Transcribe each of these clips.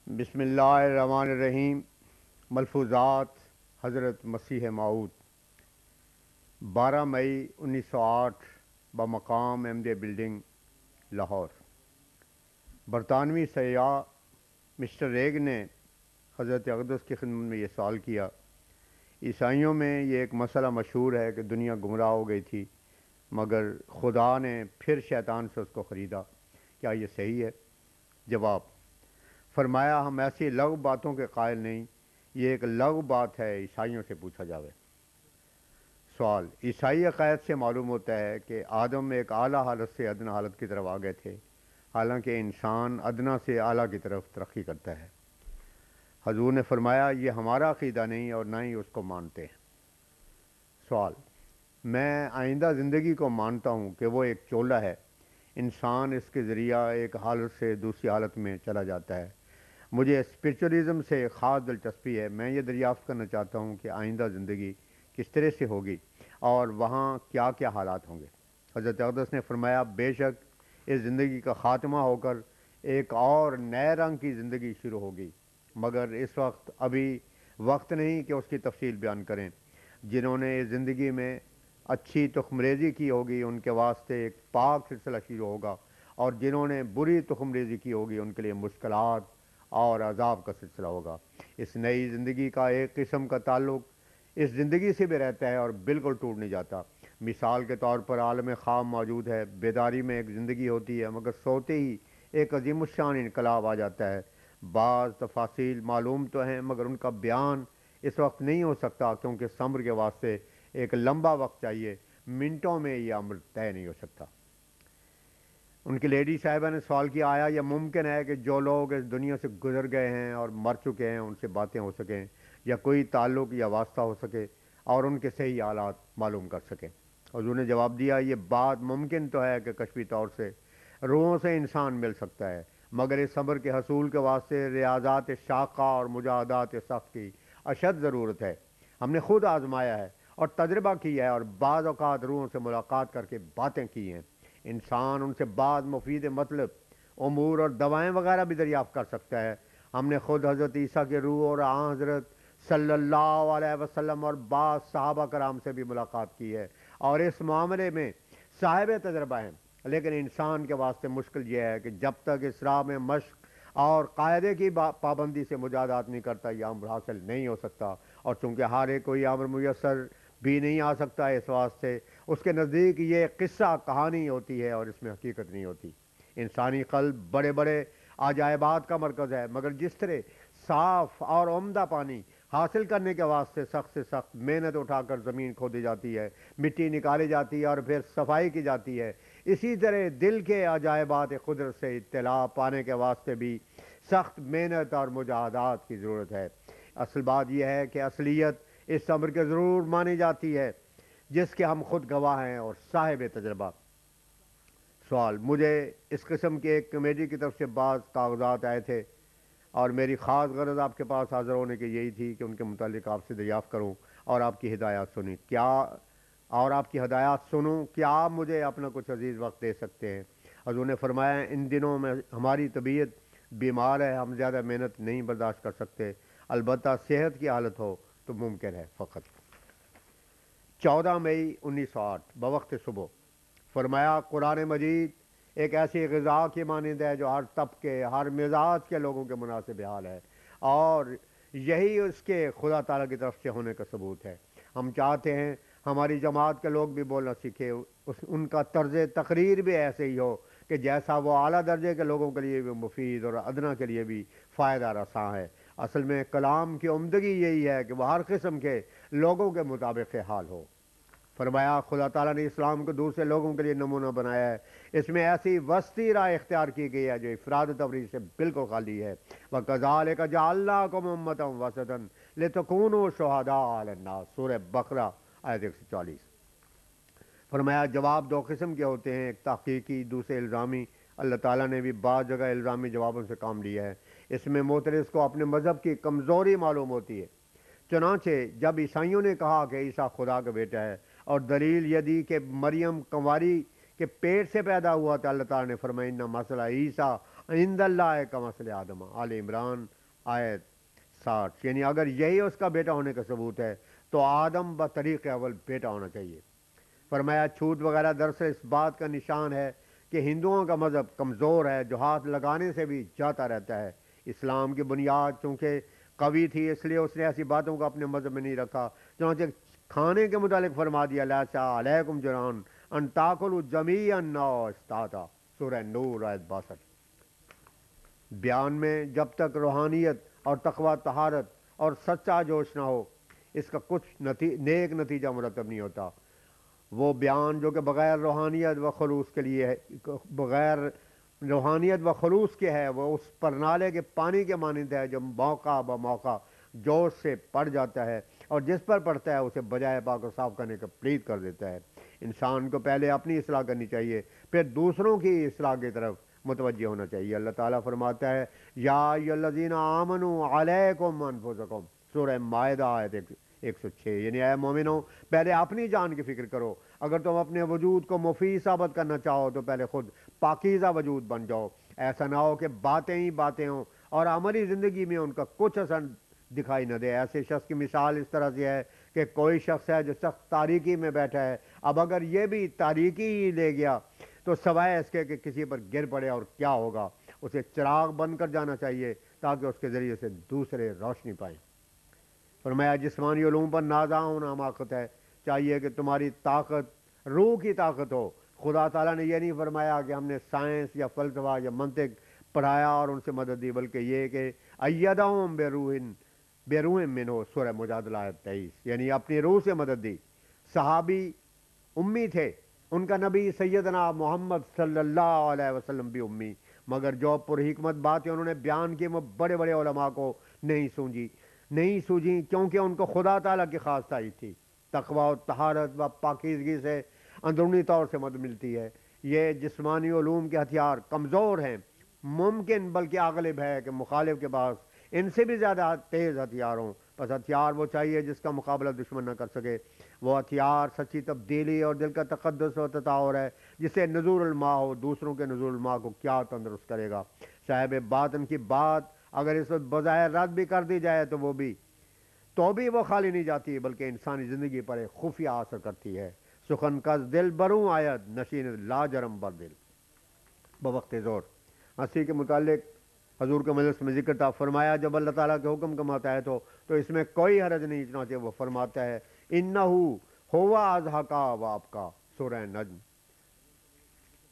بسم اللہ الرحمن الرحیم۔ ملفوظات حضرت مسیح موعود 12 مئی 1908 بمقام احمدیہ بلڈنگ، لاہور۔ برطانوی سیاح مسٹر ریگ نے حضرت اقدس کی خدمت میں یہ سوال کیا، عیسائیوں میں یہ ایک مسئلہ مشہور ہے کہ دنیا گمراہ ہو گئی تھی مگر خدا نے پھر شیطان سے اس کو خریدا، کیا یہ صحیح ہے؟ جواب: فرمایا، ہم ایسی لغو باتوں کے قائل نہیں، یہ ایک لغو بات ہے، عیسائیوں سے پوچھا جاوے۔ سوال: عیسائی عقائد سے معلوم ہوتا ہے کہ آدم ایک اعلیٰ حالت سے ادنا حالت کی طرف آ گئے تھے، حالانکہ انسان ادنا سے اعلیٰ کی طرف ترقی کرتا ہے۔ حضور نے فرمایا، یہ ہمارا عقیدہ نہیں اور نہ ہی اس کو مانتے ہیں۔ سوال: میں آئندہ زندگی کو مانتا ہوں کہ وہ ایک چولہ ہے، انسان اس کے ذریعہ ایک حالت سے دوسری حالت میں چلا جاتا ہے۔ مجھے اسپرچولیزم سے خاص دلچسپی ہے، میں یہ دریافت کرنا چاہتا ہوں کہ آئندہ زندگی کس طرح سے ہوگی اور وہاں کیا کیا حالات ہوں گے۔ حضرت اقدس نے فرمایا، بے شک اس زندگی کا خاتمہ ہو کر ایک اور نئے رنگ کی زندگی شروع ہوگی، مگر اس وقت ابھی وقت نہیں کہ اس کی تفصیل بیان کریں۔ جنہوں نے اس زندگی میں اچھی تخم ریزی کی ہوگی ان کے واسطے ایک پاک سلسلہ شروع ہوگا، اور جنہوں نے بری تخم ریزی کی ہوگی ان کے لیے مشکلات اور عذاب کا سلسلہ ہوگا۔ اس نئی زندگی کا ایک قسم کا تعلق اس زندگی سے بھی رہتا ہے اور بالکل ٹوٹ نہیں جاتا۔ مثال کے طور پر عالم خواب موجود ہے، بیداری میں ایک زندگی ہوتی ہے مگر سوتے ہی ایک عظیم الشان انقلاب آ جاتا ہے۔ بعض تفاصیل معلوم تو ہیں مگر ان کا بیان اس وقت نہیں ہو سکتا، کیونکہ صبر کے واسطے ایک لمبا وقت چاہیے، منٹوں میں یہ امر طے نہیں ہو سکتا۔ ان کی لیڈی صاحبہ نے سوال کیا، آیا یہ ممکن ہے کہ جو لوگ اس دنیا سے گزر گئے ہیں اور مر چکے ہیں ان سے باتیں ہو سکیں یا کوئی تعلق یا واسطہ ہو سکے اور ان کے صحیح حالات معلوم کر سکیں؟ حضور نے جواب دیا، یہ بات ممکن تو ہے کہ کشفی طور سے روحوں سے انسان مل سکتا ہے، مگر اس صبر کے حصول کے واسطے ریاضات شاقہ اور مجاہدات سخت کی اشد ضرورت ہے۔ ہم نے خود آزمایا ہے اور تجربہ کیا ہے اور بعض اوقات روحوں سے ملاقات کر کے باتیں کی ہیں۔ انسان ان سے بعض مفید مطلب امور اور دوائیں وغیرہ بھی دریافت کر سکتا ہے۔ ہم نے خود حضرت عیسیٰ کے روح اور حضرت صلی اللہ علیہ وسلم اور بعض صحابہ کرام سے بھی ملاقات کی ہے اور اس معاملے میں صاحب تجربہ ہیں، لیکن انسان کے واسطے مشکل یہ ہے کہ جب تک اس راہ میں مشق اور قاعدے کی پابندی سے مجاہدات نہیں کرتا یہ امر حاصل نہیں ہو سکتا، اور چونکہ ہر ایک کوئی امر میسر بھی نہیں آ سکتا، اس واسطے اس کے نزدیک یہ قصہ کہانی ہوتی ہے اور اس میں حقیقت نہیں ہوتی۔ انسانی قلب بڑے بڑے عجائبات کا مرکز ہے، مگر جس طرح صاف اور عمدہ پانی حاصل کرنے کے واسطے سخت سے سخت محنت اٹھا کر زمین کھودی جاتی ہے، مٹی نکالی جاتی ہے اور پھر صفائی کی جاتی ہے، اسی طرح دل کے عجائبات قدرت سے اطلاع پانے کے واسطے بھی سخت محنت اور مجاہدات کی ضرورت ہے۔ اصل بات یہ ہے کہ اصلیت اس امر کے ضرور مانی جاتی ہے جس کے ہم خود گواہ ہیں اور صاحب تجربہ۔ سوال: مجھے اس قسم کی ایک کمیٹی کی طرف سے بعض کاغذات آئے تھے اور میری خاص غرض آپ کے پاس حاضر ہونے کی یہی تھی کہ ان کے متعلق آپ سے دریافت کروں اور آپ کی ہدایات سنیں۔ کیا آپ مجھے اپنا کچھ عزیز وقت دے سکتے ہیں؟ حضور نے فرمایا، ان دنوں میں ہماری طبیعت بیمار ہے، ہم زیادہ محنت نہیں برداشت کر سکتے، البتہ صحت کی حالت ہو تو ممکن ہے فقط۔ 14 مئی 1908 بوقت صبح فرمایا، قرآن مجید ایک ایسی غذا کی مانند ہے جو ہر طبقے ہر مزاج کے لوگوں کے مناسب حال ہے، اور یہی اس کے خدا تعالیٰ کی طرف سے ہونے کا ثبوت ہے۔ ہم چاہتے ہیں ہماری جماعت کے لوگ بھی بولنا سیکھے، ان کا طرز تقریر بھی ایسے ہی ہو کہ جیسا وہ اعلیٰ درجے کے لوگوں کے لیے بھی مفید اور ادنا کے لیے بھی فائدہ رساں ہے۔ اصل میں کلام کی عمدگی یہی ہے کہ وہ ہر قسم کے لوگوں کے مطابق حال ہو۔ فرمایا، خدا تعالیٰ نے اسلام کو دوسرے لوگوں کے لیے نمونہ بنایا ہے، اس میں ایسی وسطی رائے اختیار کی گئی ہے جو افراد و تفریق سے بالکل خالی ہے۔ وَكَذَلِكَ جَعَلْنَاكُمْ أُمَّةً وَسَطًا لِتَكُونُوا شُهَدَاءَ عَلَى النَّاسِ، سورہ بقرہ آیت 140۔ فرمایا، جواب دو قسم کے ہوتے ہیں، ایک تحقیقی، دوسرے الزامی۔ اللہ تعالیٰ نے بھی بعض جگہ الزامی جوابوں سے کام لیا ہے، اس میں معترض کو اپنے مذہب کی کمزوری معلوم ہوتی ہے۔ چنانچہ جب عیسائیوں نے کہا کہ عیسیٰ خدا کا بیٹا ہے اور دلیل یہ دی کہ مریم کنواری کے پیٹ سے پیدا ہوا تھا، اللہ تعالیٰ نے فرمایا، ان مسئلہ عیسیٰ عند اللہ کمثل آدم، آل عمران آیت 60، یعنی اگر یہی اس کا بیٹا ہونے کا ثبوت ہے تو آدم بطریق اول بیٹا ہونا چاہیے۔ فرمایا چھوت وغیرہ دراصل اس بات کا نشان ہے کہ ہندوؤں کا مذہب کمزور ہے جو ہاتھ لگانے سے بھی جاتا رہتا ہے۔ اسلام کی بنیاد چونکہ قوی تھی اس لیے اس نے ایسی باتوں کو اپنے مذہب میں نہیں رکھا، چنانچہ کھانے کے متعلق فرما دیا لیسا علیکم جناحٌ ان تاکلوا جمیعا او اشتاتا، سورہ نور آیت 62۔ بیان میں جب تک روحانیت اور تقوی طہارت اور سچا جوش نہ ہو اس کا کچھ نیک نتیجہ مرتب نہیں ہوتا۔ وہ بیان جو کہ بغیر روحانیت و خلوص کے لیے ہے، بغیر روحانیت و خلوص کے ہے، وہ اس پرنالے کے پانی کے مانند ہے جو موقع بموقع جوش سے پڑ جاتا ہے اور جس پر پڑتا ہے اسے بجائے پاک و صاف کرنے کا پلید کر دیتا ہے۔ انسان کو پہلے اپنی اصلاح کرنی چاہیے، پھر دوسروں کی اصلاح کی طرف متوجہ ہونا چاہیے۔ اللہ تعالیٰ فرماتا ہے یا ایھا الذین آمنوا علیکم انفسکم، سورہ مائدہ آیت 106، یعنی اے مومنو پہلے اپنی جان کی فکر کرو۔ اگر تم اپنے وجود کو مفید ثابت کرنا چاہو تو پہلے خود پاکیزہ وجود بن جاؤ۔ ایسا نہ ہو کہ باتیں ہی باتیں ہوں اور عملی زندگی میں ان کا کچھ اثر دکھائی نہ دے۔ ایسے شخص کی مثال اس طرح سے ہے کہ کوئی شخص ہے جو سخت تاریکی میں بیٹھا ہے، اب اگر یہ بھی تاریکی ہی لے گیا تو سوائے اس کے کہ کسی پر گر پڑے اور کیا ہوگا، اسے چراغ بن کر جانا چاہیے تاکہ اس کے ذریعے سے دوسرے روشنی پائیں۔ فرمایا جسمانی علوم پر نازاں ہونا حماقت ہے، چاہیے کہ تمہاری طاقت روح کی طاقت ہو۔ خدا تعالیٰ نے یہ نہیں فرمایا کہ ہم نے سائنس یا فلسفہ یا منطق پڑھایا اور ان سے مدد دی، بلکہ یہ کہ ایدہم بروح منہ، سورہ مجادلہ آیت 23، یعنی اپنی روح سے مدد دی۔ صحابی امی تھے، ان کا نبی سیدنا محمد صلی اللہ علیہ وسلم بھی امی، مگر جو پر حکمت باتیں انہوں نے بیان کی وہ بڑے بڑے علماء کو نہیں سوجھی کیونکہ ان کو خدا تعالیٰ کی خاص تائید تھی۔ تقوی و طہارت و پاکیزگی سے اندرونی طور سے مدد ملتی ہے۔ یہ جسمانی علوم کے ہتھیار کمزور ہیں، ممکن بلکہ غالب ہے کہ مخالف کے پاس ان سے بھی زیادہ تیز ہتھیار ہوں، بس ہتھیار وہ چاہیے جس کا مقابلہ دشمن نہ کر سکے۔ وہ ہتھیار سچی تبدیلی اور دل کا تقدس و تطہر ہے، جسے نزول الماء ہو۔ دوسروں کے نزول الماء کو کیا تندرست کرے گا؟ صاحب باطن کی بات اگر اس وقت بظاہر رد بھی کر دی جائے تو وہ خالی نہیں جاتی بلکہ انسانی زندگی پر ایک خفیہ اثر کرتی ہے۔ سخن کز دل بروں آید نشین لا جرم بر دل۔ بوقت زور ہنسی کے متعلق حضور کے مجلس میں ذکر تھا، فرمایا جب اللہ تعالیٰ کے حکم کا ماتحت ہو تو اس میں کوئی حرج نہیں، چنانچہ وہ فرماتا ہے انہو ہوا اضحکا و ابکا، سورہ نجم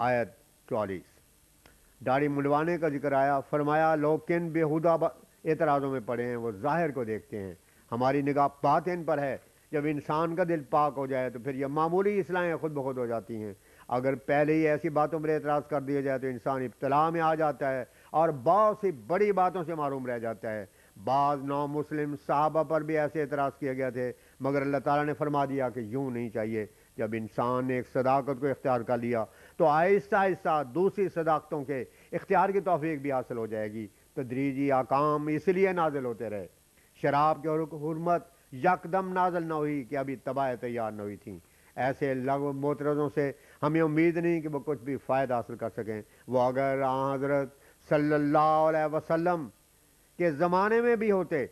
آیت 44۔ داڑھی منڈوانے کا ذکر آیا، فرمایا لوگ کن بےہودہ اعتراضوں میں پڑے ہیں، وہ ظاہر کو دیکھتے ہیں، ہماری نگاہ باطن پر ہے۔ جب انسان کا دل پاک ہو جائے تو پھر یہ معمولی اصلاحیں خود بخود ہو جاتی ہیں۔ اگر پہلے ہی ایسی باتوں پر اعتراض کر دیا جائے تو انسان ابتلا میں آ جاتا ہے اور بہت سی بڑی باتوں سے محروم رہ جاتا ہے۔ بعض نو مسلم صحابہ پر بھی ایسے اعتراض کیے گئے تھے، مگر اللہ تعالیٰ نے فرما دیا کہ یوں نہیں چاہیے۔ جب انسان نے ایک صداقت کو اختیار کر لیا تو آہستہ آہستہ دوسری صداقتوں کے اختیار کی توفیق بھی حاصل ہو جائے گی۔ تدریجی احکام اس لیے نازل ہوتے رہے۔ شراب کی حرمت یکدم نازل نہ ہوئی کہ ابھی تباہ تیار نہ ہوئی تھیں۔ ایسے لغو معترضوں سے ہمیں امید نہیں کہ وہ کچھ بھی فائدہ حاصل کر سکیں۔ وہ اگر حضرت صلی اللہ علیہ وسلم کے زمانے میں بھی ہوتے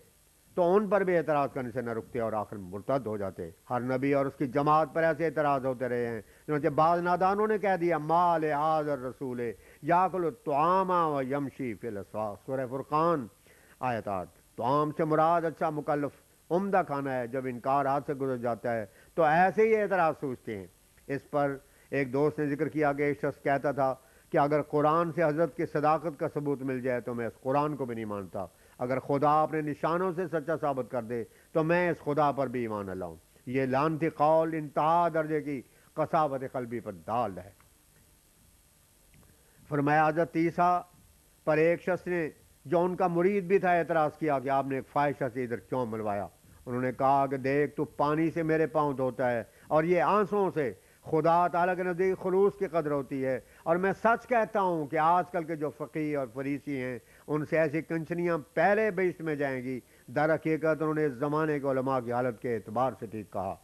تو ان پر بھی اعتراض کرنے سے نہ رکتے اور آخر مرتد ہو جاتے۔ ہر نبی اور اس کی جماعت پر ایسے اعتراض ہوتے رہے ہیں، چنانچہ بعض نادانوں نے کہہ دیا ما لہذا الرسول یاکل الطعام و یمشی فی الاسواق، سورہ فرقان آیت 8۔ طعام سے مراد اچھا مکلف عمدہ کھانا ہے۔ جب انکار ہاتھ سے گزر جاتا ہے تو ایسے ہی اعتراض سوچتے ہیں۔ اس پر ایک دوست نے ذکر کیا کہ ایک شخص کہتا تھا کہ اگر قرآن سے حضرت کی صداقت کا ثبوت مل جائے تو میں اس قرآن کو بھی نہیں مانتا، اگر خدا اپنے نشانوں سے سچا ثابت کر دے تو میں اس خدا پر بھی ایمان نہ لاؤں۔ یہ لعنتی قول انتہا درجے کی قساوت قلبی پر دال ہے۔ فرمایا حضرت عیسیٰ پر ایک شخص نے جو ان کا مرید بھی تھا اعتراض کیا کہ آپ نے ایک فاحشہ سے ادھر کیوں ملوایا؟ انہوں نے کہا کہ دیکھ تو پانی سے میرے پاؤں دھوتا ہے اور یہ آنسوؤں سے خدا تعالیٰ کے نزدیک خلوص کی قدر ہوتی ہے، اور میں سچ کہتا ہوں کہ آج کل کے جو فقیہ اور فریسی ہیں ان سے ایسی کنچنیاں پہلے بہشت میں جائیں گی۔ در حقیقت انہوں نے اس زمانے کے علماء کی حالت کے اعتبار سے ٹھیک کہا۔